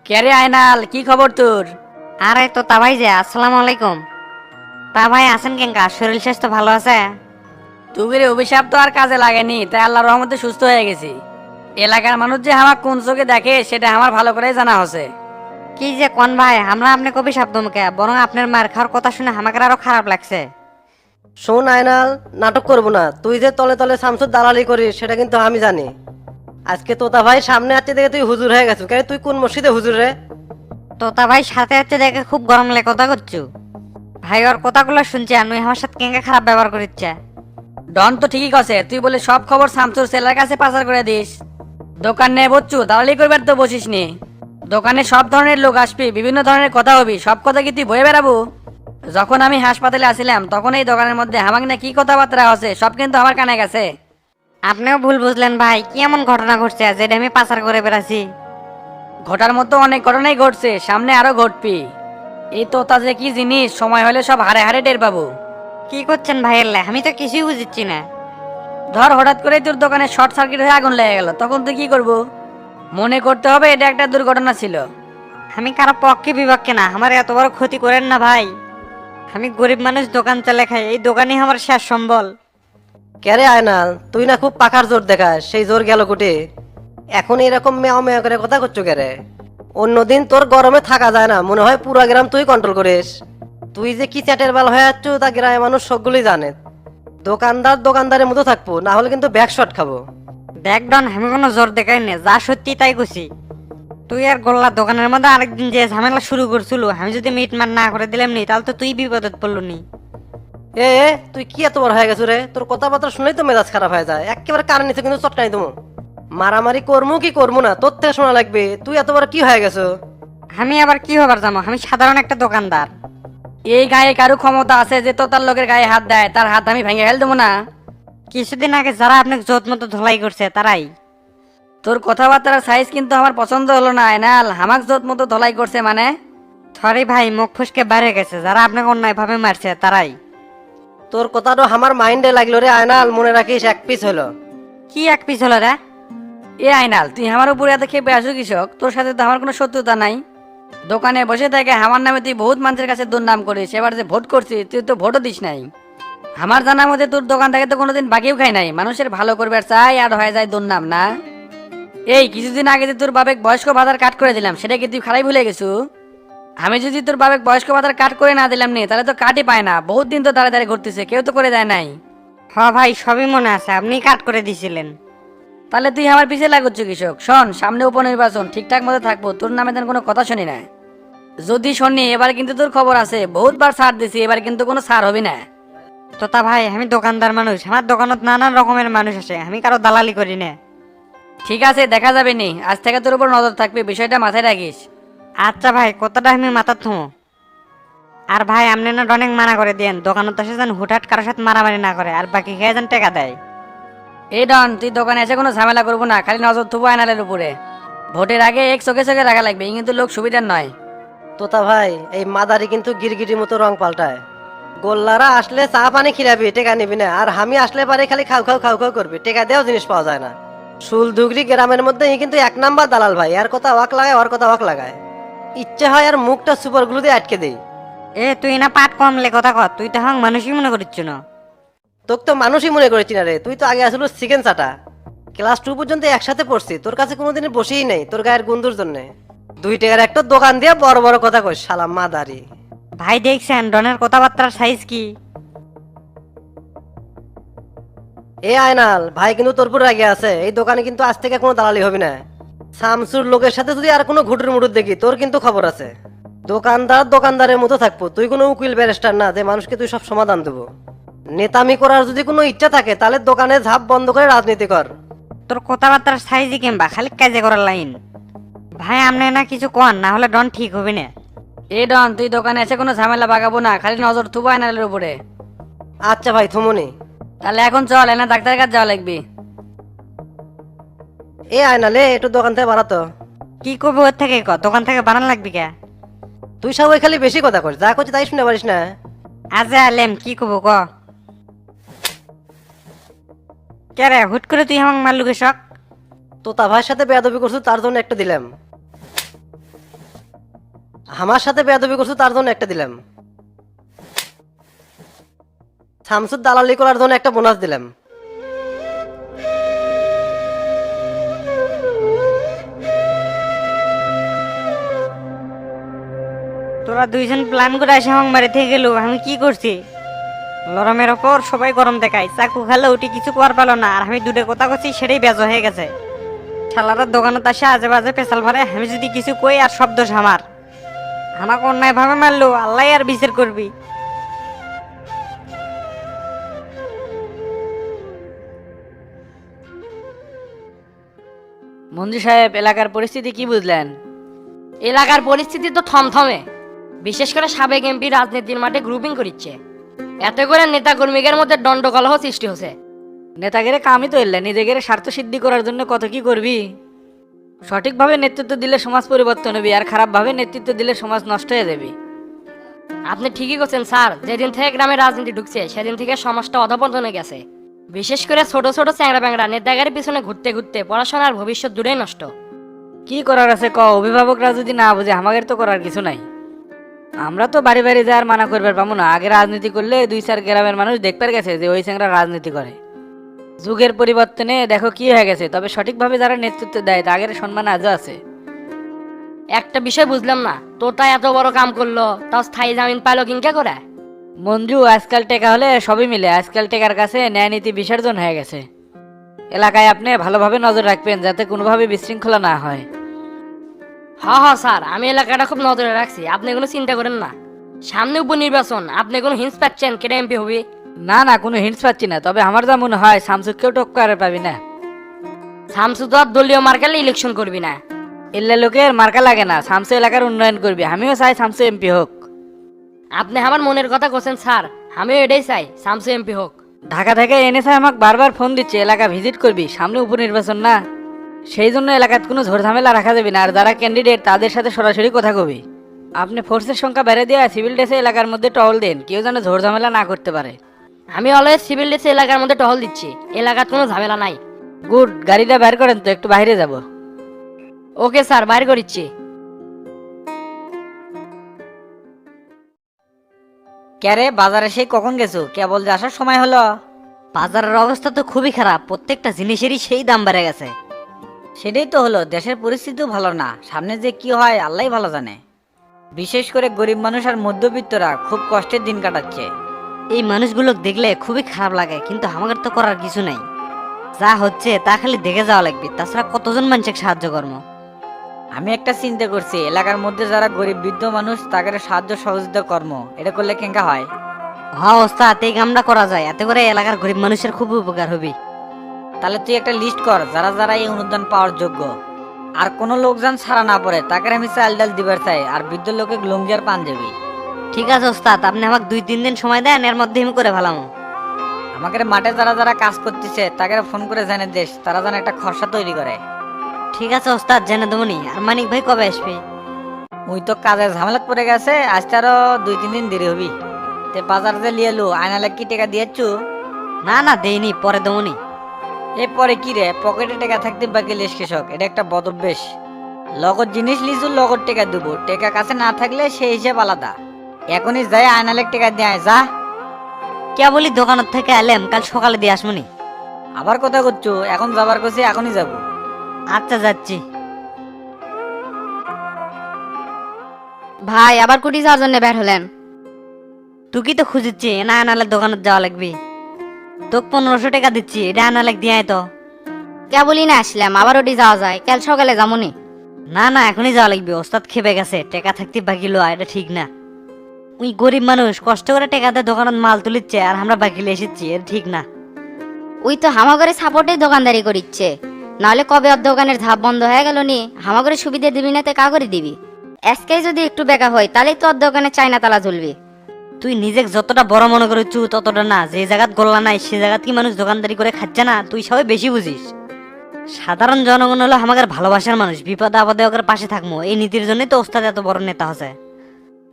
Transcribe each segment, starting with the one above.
কে আয়নাল, কি খবর তোর? আরে তো তা ভাই যে আসসালামু আলাইকুম। তা ভাই আছেন কেঙ্কা, শরীর স্বাস্থ্য ভালো আছে? তুগের অভিশাপ তো আর কাজে লাগেনি, তাই আল্লাহর রহমতে সুস্থ হয়ে গেছি। এলাকার মানুষ যে আমার কোন চোখে দেখে সেটা আমার ভালো করেই জানা হচ্ছে। কি যে কোন ভাই, আমরা আপনি কবি শব্দমুখে, বরং আপনার মার খাওয়ার কথা শুনে আমাকে আরো খারাপ লাগছে। শোন আয়নাল, নাটক করবো না। তুই যে তলে তলে শামসুর দালালি করিস সেটা কিন্তু আমি জানি। আজকে তোতা ভাই সামনে আছে দেখে তুই হুজুর হয়ে গেছো। কেন তুই কোন মসজিদে হুজুর রে? তো তা ভাই সাথে সাথে দেখে খুব গরম লাগে কথা করছু। ভাই ওর কথাগুলো শুনছি, আমি আমার সাথে কেঙ্কা খারাপ ব্যবহার করিচ্ছে। ডন তো ঠিকই কছে, তুই বলে সব খবর শামসুর ছেলের কাছে পাচার করে দিস। দোকান নিয়ে বসছু, দালালি করবার তো বসিস নি। দোকানে সব ধরনের লোক আসবি, বিভিন্ন ধরনের কথা হবি, সব কথা কি তুই বয়ে বেড়াবো? যখন আমি হাসপাতালে আসিলাম তখন এই দোকানের মধ্যে আমাক না কি কথাবার্তা আছে সব কিন্তু আমার কানে গেছে। আপনিও ভুল বুঝলেন ভাই, কি এমন ঘটনা ঘটছে যেটা আমি পাচার করে বেড়াছি? ঘটার মতো অনেক ঘটনাই ঘটছে, সামনে আরো ঘটবি। এই তোতা যে কি জিনিস, সময় হলে সব হারে হারে টের পাবো। কি করছেন ভাইয়ের লে, আমি তো কিছুই বুঝিচ্ছি না। ধর হঠাৎ করেই তোর দোকানে শর্ট সার্কিট হয়ে আগুন লেগে গেল, তখন তুই কি করবো? মনে করতে হবে এটা একটা দুর্ঘটনা ছিল। আমি কারো পক্ষে বিপক্ষে না, আমার এত বড় ক্ষতি করেন না ভাই। আমি গরিব মানুষ, দোকান চালে খাই, এই দোকানই আমার শেষ সম্বল। কে রে আয়নাল, তুই না খুব পাখার জোর দেখাস, সেই জোর গেল কুটে। এখন এরকম মেয়া মেয়া করে কথা করছো কে রে? অন্যদিন তোর গরমে থাকা যায় না, মনে হয় পুরা গ্রাম তুই কন্ট্রোল করিস। তুই যে কি চ্যাটের বাল হয়ে যাচ্ছ তা গ্রামের মানুষ সবগুলোই জানে। দোকানদার দোকানদারের মতো থাকবো, না হলে কিন্তু ব্যাক শট খাবো। দেখ ডন, আমি কোনো জোর দেখাই না, যা সত্যি তাই কছি। তুই আর গোল্লা দোকানের মধ্যে আরেকদিন যে ঝামেলা শুরু করছিল, আমি যদি মিটমাট না করে দিলাম নি, তাহলে তো তুই বিপদত পড়ল নি। এ তুই কি এত বড় হয়ে গেছো রে? তোর কথাবার্তা শুনেই তো মেজাজ খারাপ হয়ে যায়, একেবারে কারণ নিচে কিন্তু চটকাই দেবো। মারামারি করবো কি করবো না তোর থেকে শোনা লাগবে। তুই এত বড় কি হয়ে গেছো? আমি আবার কি হবার জানো, আমি সাধারণ একটা দোকানদার। এই গায়ে কারো ক্ষমতা আছে যে তোতার লোকের গায়ে হাত দেয়, তার হাত আমি ভেঙে ফেল দেবো না? কিছুদিন আগে যারা আপনাকে জোত মতো ধোলাই করছে তারাই। তোর কথাবার্তার সাইজ কিন্তু আমার পছন্দ হলো না আয়নাল, হামাক জোত মতো ধলাই করছে মানে? সরি ভাই, মুখ ফুসকে বাইরে গেছে, যারা আপনাকে অন্যায় ভাবে মারছে তারাই। তোর কথাটা আমার মাইন্ডে লাগলো রে আয়নাল, মনে রাখিস এক পিস হলো। কি এক পিস হলো রে? এ আয়নাল, তুই আমার উপরে এত খেপে আসো কৃষক, তোর সাথে তো আমার কোনো শত্রুতা নাই। দোকানে বসে থেকে আমার নামে তুই বহুত মানুষের কাছে দুর্নাম করিস, এবার যে ভোট করছিস তুই তো ভোটও দিস নাই। আমার জানার মধ্যে তোর দোকান থেকে তো কোনোদিন বাকিও খাই নাই, মানুষের ভালো করবার চাই আর হয়ে যায় দুর্নাম না। এই কিছুদিন আগে যে তোর বাবেক বয়স্ক ভাতার কাট করে দিলাম, সেটা কি তুই খারাই ভুলে গেছু? আমি যদি তোর বাবেক বয়স্ক ভাতার কাট করে না দিলাম নি, তাহলে তো কাটই পায় না, বহুত দিন তো দাঁড়ে দাঁড়িয়ে ঘুরতেছে, কেউ তো করে দেয় নাই। হ ভাই, সবই মনে আছে, আপনি কাট করে দিছিলেন। তাহলে তুই আমার পিছিয়ে লাগুচ্ছ কৃষক। শোন, সামনে উপনির্বাচন, ঠিকঠাক মতো থাকবো, তোর নামে তেন কোনো কথা শুনি না। যদি শুনি এবার কিন্তু তোর খবর আছে, বহুতবার ছাড় দিছি, এবার কিন্তু কোনো ছাড় হবে না। তোতা ভাই, আমি দোকানদার মানুষ, আমার দোকানত নানান রকমের মানুষ আছে, আমি কারো দালালি করি না। ঠিক আছে, দেখা যাবে নি, আজ থেকে তোর উপর নজর থাকবে, বিষয়টা মাথায় রাখিস। আচ্ছা ভাই, কথাটা আমি মাথার থমো। আর ভাই আপনি না অনেক মানা করে দেন, দোকানত এসে যেন হুটহাট কারোর সাথে মারামারি না করে, আর বাকি খেয়ে যেন টাকা দেয়। এই ডন, তুই দোকানে এসে কোনো ঝামেলা করবো না, খালি নজর থুবো আয়নালের উপরে। ভোটের আগে এক চোখে চোখে রাখা লাগবে, এই কিন্তু লোক সুবিধার নয়। তোতা ভাই, এই মাদারি কিন্তু গিরগিটির মতো রং পাল্টায়। গোল্লারা আসলে চা পানি খিলাবি, টেকা নিবি না, আর আমি আসলে পারে খালি খাও খাও খাও খাও করবি, টেকা দেওয়া জিনিস পাওয়া যায় না। শুলধুগরি গ্রামের মধ্যে ই কিন্তু এক নাম্বার দালাল ভাই, আর কথা ওয়াক লাগায়, ওর কথা ওয়াক লাগায়। ইচ্ছে হয় আর মুখটা সুপার গ্লু দিয়ে আটকে দেই। এ তুই না পাট কমলে কথা কর, তুই তো হাং মানুষই মনে করিচ্ছ না। তোকে তো মানুষই মনে করেছি না রে, তুই তো আগে আসলে চিকেন চাটা। ক্লাস 2 পর্যন্ত একসাথে পড়ছি, তোর কাছে কোনোদিন বসেই নেই তোর গায়ের গুন্দুর জন্য। 2 টাকার একটা দোকান দিয়ে বড় বড় কথা কই শালা মাদারি। ভাই দেখছেন ডনের কথাবার্তার সাইজ কি? এ আয়নাল ভাই কিন্তু তোর পুরো আগে আছে, এই দোকানে কিন্তু আজ থেকে কোনো দালালি হবে না। শামসুর লোকের সাথে যদি আর কোনো ঘুটুর মুটুর দেখি, তোর কিন্তু খবর আছে। দোকানদার দোকানদারের মতো থাকবো, তুই কোনো উকিল ব্যারিস্টার না যে মানুষকে তুই সব সমাধান দেবো। নেতামি করার যদি কোনো ইচ্ছা থাকে তাহলে দোকানে ঝাপ বন্ধ করে রাজনীতি কর। তোর কথাবার্তার সাইজই কিংবা খালি কাজে করার লাইন। ভাই আপনি না কিছু কন, না হলে ডন ঠিক হবে না। এই ডন, তুই দোকানে এসে কোনো ঝামেলা বাগাবো না, খালি নজর থুবো আয়নালের উপরে। আচ্ছা ভাই থমনি। তাহলে এখন চল, এনা ডাক্তারের কাছে যাওয়া লাগবে। এ আয়নালে একটু দোকান থেকে বাড়াতো। কি করবো ওর থেকে ক, দোকান থেকে বানান লাগবে কে? তুই সবাই খালি বেশি কথা কর, যা করছিস তাই শুনে পারিস না। আজ আলেম কি করবো ক? কে রে, হুট করে তুই আমাকে মারলু কে শখ? তোতা ভাইয়ের সাথে বেয়াদবি করছিস, তার জন্য একটা দিলাম। আমার সাথে বেয়াদবি করছো তার জন্য একটা দিলাম, শামসুর দালালি করার জন্য একটা বোনাস দিলাম। তোরা দুইজন প্ল্যান করে আসে আমার বাড়ি থেকে গেল, আমি কি করছি? লরমের ওপর সবাই গরম দেখায়, চাকু খেলে উঠি কিছু করার পেলো না, আর আমি দুটো কথা করছি সেটাই বেজ হয়ে গেছে। শালারা দোকানত আসে আজে বাজে পেশাল ভরে, আমি যদি কিছু কই আর শব্দ আমার আমাকে অন্যায় ভাবে মারলো, আল্লাহ আর বিচার করবি। মঞ্জু সাহেব, এলাকার পরিস্থিতি কি বুঝলেন? এলাকার পরিস্থিতি তো থমথমে, বিশেষ করে সাবেক এমপি রাজনীতির মাঠে গ্রুপিং করিচ্ছে, এতে করে নেতা কর্মীদের মধ্যে দণ্ডকলহ সৃষ্টি হচ্ছে। নেতাগেরে কামই তো এলে, নিজেদের স্বার্থ সিদ্ধি করার জন্য কত কি করবি। সঠিকভাবে নেতৃত্ব দিলে সমাজ পরিবর্তন হবে, আর খারাপভাবে নেতৃত্ব দিলে সমাজ নষ্ট হয়ে যাবে। আপনি ঠিকই করছেন স্যার, যেদিন থেকে গ্রামে রাজনীতি ঢুকছে সেদিন থেকে সমাজটা অধপতনে গেছে। বিশেষ করে ছোট ছোট চ্যাংরা ব্যাংরা নেতাগারের পিছনে ঘুরতে ঘুরতে পড়াশোনার ভবিষ্যৎ দূরেই নষ্ট। কি করার আছে ক, অভিভাবকরা যদি না বুঝে আমাদের তো করার কিছু নাই। আমরা তো বাড়ি বাড়ি যাওয়ার মানা করবার পাবো না। আগে রাজনীতি করলে 2-4 গ্রামের মানুষ দেখতে গেছে যে ওই চ্যাংরা রাজনীতি করে। যুগের পরিবর্তনে দেখো কি হয়ে গেছে, তবে সঠিকভাবে যারা নেতৃত্ব দেয় তাদের সম্মান আজও আছে। একটা বিষয় বুঝলাম না, তোতা এত বড় কাম করলো, তাও স্থায়ী জামিন পাইলো কিংকা করে? মঞ্জু, আজকাল টেকা হলে সবই মিলে, আজকাল টেকার কাছে ন্যায় নীতি বিসর্জন হয়ে গেছে। এলাকায় আপনি ভালোভাবে নজর রাখবেন যাতে কোনোভাবে বিশৃঙ্খলা না হয়। হ্যাঁ হ্যাঁ স্যার, আমি এলাকাটা খুব নজরে রাখছি, আপনি কোনো চিন্তা করেন না। সামনে উপনির্বাচন, আপনি কোনো হিন্স পাচ্ছেন কেটে এমপি হবি? না না, কোনো হিন্টস পাচ্ছি না, তবে আমার যা মনে হয় শামসুদকেও টক্করে পাবি না। শামসু তো আর দলীয় মার্কালে ইলেকশন করবি না। এলে লোকের মার্কা লাগে না, শামসু এলাকার উন্নয়ন করবি। আমিও চাই শামসু এমপি হোক। আপনি আমার মনের কথা কোছেন স্যার, আমিও এটাই চাই শামসু এমপি হোক। ঢাকা থেকে এনএসআই আমাকে বারবার ফোন দিচ্ছে এলাকা ভিজিট করবি, সামনে উপনির্বাচন না, সেই জন্য এলাকাত কোনো ঝড়ঝামেলা রাখা যাবে না। আর যারা ক্যান্ডিডেট তাদের সাথে সরাসরি কথা কবি। আপনি ফোর্সের সংখ্যা বেড়ে দিয়ে সিভিল ড্রেসে এলাকার মধ্যে টহল দেন, কেউ যেন ঝড়ঝামেলা না করতে পারে। আমি অলওয়েজ সিভিল ড্রেসে এলাকার মধ্যে টহল দিচ্ছি, এলাকার কোনো ঝামেলা নাই। গুড, গাড়িটা বের করেন তো, একটু বাইরে যাব। ওকে স্যার, বাইর করিচ্ছি। ক্যারে বাজারে সেই কখন গেছো? কেবল যে আসার সময় হলো। বাজারের অবস্থা তো খুবই খারাপ, প্রত্যেকটা জিনিসেরই সেই দাম বেড়ে গেছে। সেটাই তো হলো, দেশের পরিস্থিতিও ভালো না, সামনে যে কি হয় আল্লাহই ভালো জানে। বিশেষ করে গরিব মানুষ আর মধ্যবিত্তরা খুব কষ্টের দিন কাটাচ্ছে। এই মানুষগুলো দেখলে খুবই খারাপ লাগে, কিন্তু আমাদের তো করার কিছু নাই। যা হচ্ছে তা খালি দেখে যাওয়া লাগবে, তাছাড়া কতজন মানুষকে সাহায্য করবো। আমি একটা চিন্তা করছি, এলাকার মধ্যে যারা গরিব বৃদ্ধ মানুষ তাদের সাহায্য সহযোগিতা কর্ম, এটা করলে কেঙ্কা হয়? হ্যাঁ ওস্তাদ, এই কামটা করা যায়, এতে করে এলাকার গরিব মানুষের খুব উপকার হবে। তাহলে তুই একটা লিস্ট কর যারা যারা এই অনুদান পাওয়ার যোগ্য, আর কোনো লোকজন ছাড়া না পড়ে তাকে আমি চাল ডাল দিবার চাই, আর বৃদ্ধ লোকে লুঙ্গি আর পাঞ্জাবি। ঠিক আছে ওস্তাদ, আপনি আমাকে 2-3 দিন সময় দেন, এর মধ্যে আমি করে ফেলাম। আমাকে মাঠে যারা যারা কাজ করতেছে তাকে ফোন করে জানে দেশ, তারা যেন একটা খরচা তৈরি করে। ঠিক আছে ওস্তাদ, জেনে দেবনি। আর মানিক ভাই কবে আসবে? ওই তো কাজের ঝামেলাত পড়ে গেছে, আজ আরো 2-3 দিন দেরি হবি। তে বাজার যে লিয়ে এলো, আয়নালে কি টাকা দিয়েছ? না না দেইনি, পরে দেবনি। এরপরে কি রে, পকেটে টাকা থাকতে বাকি লেশ কৃষক, এটা একটা বদ অভ্যেস। লগত জিনিস লিজু লগত টাকা দেবো, টাকা কাছে না থাকলে সেই হিসেব আলাদা। এখনই যাই আয়নালে টাকা দিয়ে আয় যা। কে বলি দোকানের থেকে এলাম, কাল সকালে দিয়ে আসমনি। আবার কথা করছো? এখন যাবার কাছে এখনই যাব। আচ্ছা যাচ্ছি। ভাই আবার কুটি যাওয়ার জন্য বের হলেন? তুই কি তো খুঁজিচ্ছি, না আনালে দোকানে যাওয়া লাগবে। তোকে 1500 টাকা দিচ্ছি, এটা আনালে দিয়ে আয় তো। কেবলই না আসলাম, আবার ওটি যাওয়া যায়, কাল সকালে যামনি। না না এখনই যাওয়া লাগবে, ওস্তাদ খেপে গেছে, টাকা থাকতে বাকি লো, এটা ঠিক না। ওই গরিব মানুষ কষ্ট করে টাকাতে দোকানত মাল তুলিচ্ছে, আর আমরা বাকি এসেছি, এটা ঠিক না। ওই তো হামাগরে সাপোর্টে দোকানদারি করিচ্ছে, নাহলে কবে ওর দোকানের ধাপ বন্ধ হয়ে গেল নি। হামাগরে সুবিধা দিবি না তে কা করে দিবি? আজকে যদি একটু বেকা হয় তাহলে তো ওর দোকানে চাইনা তালা ঝুলবি। তুই নিজে যতটা বড় মনে করছু ততটা না, যে জায়গাত গোল্লা নাই সে জায়গাত কি মানুষ দোকানদারি করে খাচ্ছে না? তুই সবাই বেশি বুঝিস। সাধারণ জনগণ হলো আমাদের ভালোবাসার মানুষ, বিপদে আপদে ওদের পাশে থাকবো, এই নীতির জন্যই তো ওস্তাদ এত বড় নেতা হচ্ছে।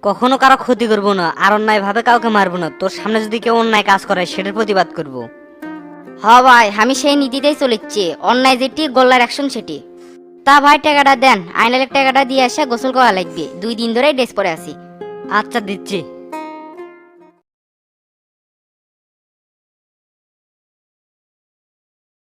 কখনো কারো ক্ষতি করবো না, আর অন্যায় ভাবে কাউকে মারবো না। তোর সামনে যদি কেউ অন্যায় কাজ করে সেটার প্রতিবাদ করবো। হ ভাই, আমি সেই নীতিতেই চলিচ্ছি, অন্যায় যেটি গোল্লার অ্যাকশন সেটি। তা ভাই টাকাটা দেন, আইনালের টাকাটা দিয়ে আসা গোসল করা লাগবে, 2 দিন ধরেই ড্রেস পরে আছি। আচ্ছা দিচ্ছি।